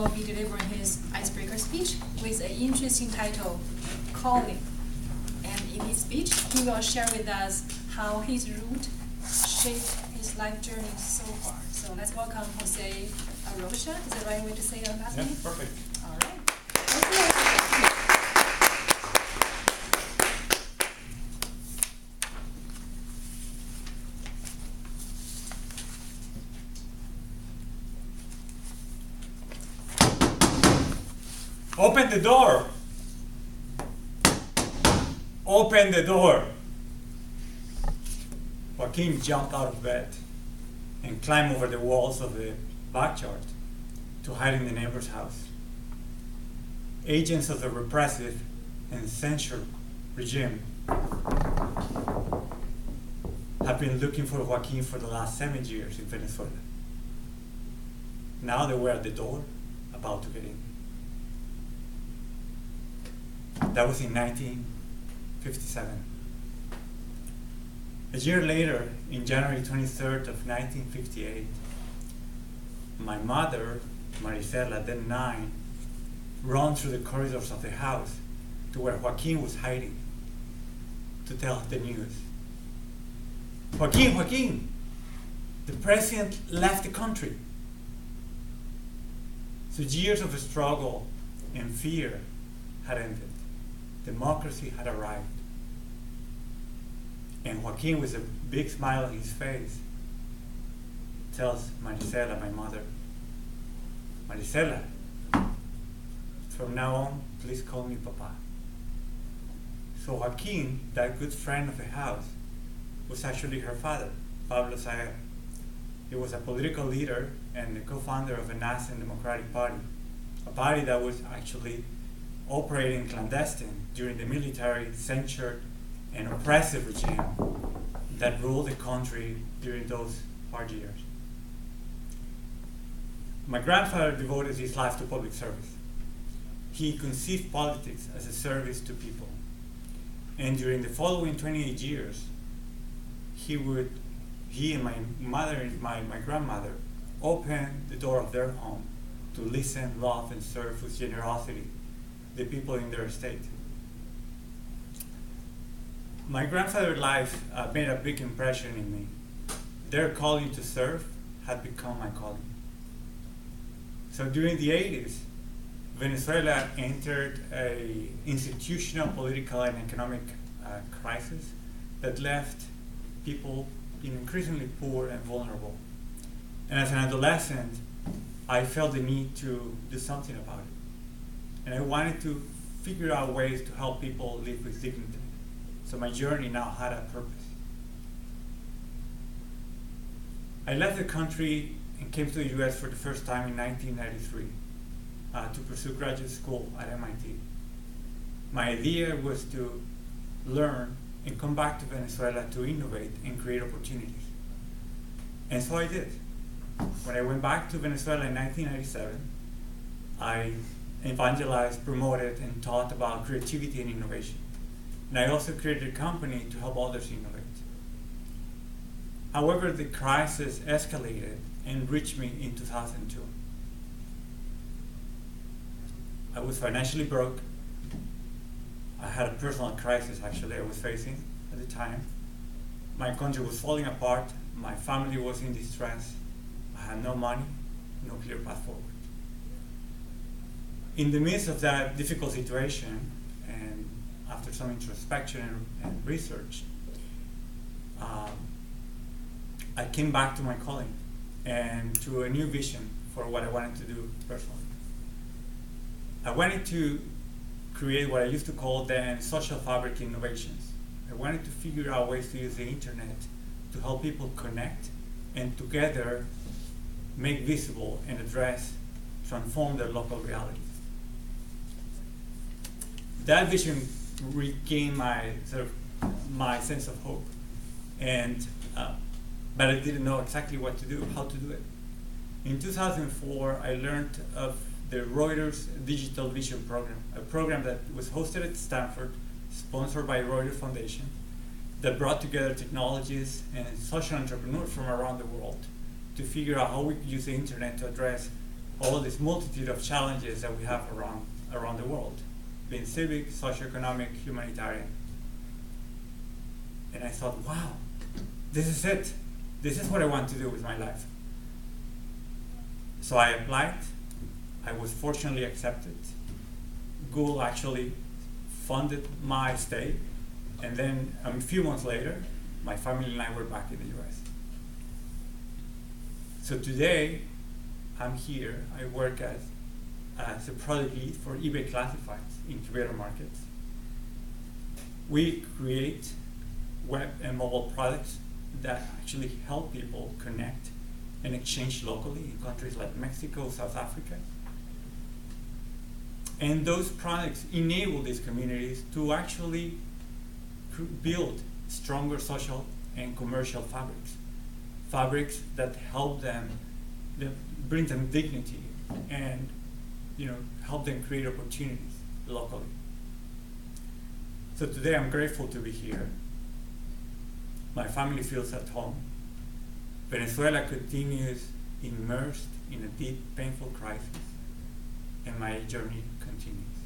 will be delivering his icebreaker speech with an interesting title, Calling. And in his speech, he will share with us how his route shaped his life journey so far. So let's welcome Jose Arocha. Is that the right way to say your last name? Perfect. All right. Thank you. Open the door. Open the door. Joaquin jumped out of bed and climbed over the walls of the backyard to hide in the neighbor's house. Agents of the repressive and censored regime have been looking for Joaquin for the last 7 years in Venezuela. Now they were at the door, about to get in. That was in 1957. A year later, in January 23rd of 1958, my mother, Maricela, then 9, ran through the corridors of the house to where Joaquin was hiding to tell the news. Joaquin, the president left the country. So years of struggle and fear had ended. Democracy had arrived. And Joaquin, with a big smile on his face, tells Maricela, my mother, Maricela, from now on, please call me Papa. So Joaquin, that good friend of the house, was actually her father, Pablo-Saher. He was a political leader and the co-founder of the Nazi Democratic Party, a party that was actually operating clandestine during the military, censored, and oppressive regime that ruled the country during those hard years. My grandfather devoted his life to public service. He conceived politics as a service to people. And during the following 28 years, he and my mother and my grandmother opened the door of their home to listen, love, and serve with generosity the people in their state. My grandfather's life made a big impression in me. Their calling to serve had become my calling. So during the 80s, Venezuela entered an institutional, political, and economic crisis that left people increasingly poor and vulnerable. And as an adolescent, I felt the need to do something about it. And I wanted to figure out ways to help people live with dignity. So my journey now had a purpose. I left the country and came to the US for the first time in 1993 to pursue graduate school at MIT. My idea was to learn and come back to Venezuela to innovate and create opportunities. And so I did. When I went back to Venezuela in 1997, I evangelized, promoted, and taught about creativity and innovation. And I also created a company to help others innovate. However, the crisis escalated and reached me in 2002. I was financially broke. I had a personal crisis, actually, I was facing at the time. My country was falling apart. My family was in distress. I had no money, no clear path forward. In the midst of that difficult situation, and after some introspection and research, I came back to my calling and to a new vision for what I wanted to do personally. I wanted to create what I used to call then social fabric innovations. I wanted to figure out ways to use the internet to help people connect and together make visible and address, transform their local realities. That vision regained my sense of hope, and but I didn't know exactly what to do, how to do it. In 2004, I learned of the Reuters Digital Vision Program, a program that was hosted at Stanford, sponsored by Reuters Foundation, that brought together technologists and social entrepreneurs from around the world to figure out how we could use the internet to address all this multitude of challenges that we have around the world, being civic, socioeconomic, humanitarian. And I thought, wow, this is it. This is what I want to do with my life. So I applied. I was fortunately accepted. Google actually funded my stay. And then a few months later, my family and I were back in the US. So today, I'm here. I work as a product lead for eBay Classifieds incubator markets. We create web and mobile products that actually help people connect and exchange locally in countries like Mexico, South Africa. And those products enable these communities to actually build stronger social and commercial fabrics that help them, that bring them dignity and help them create opportunities locally. So today I'm grateful to be here. My family feels at home. Venezuela continues immersed in a deep, painful crisis, and my journey continues.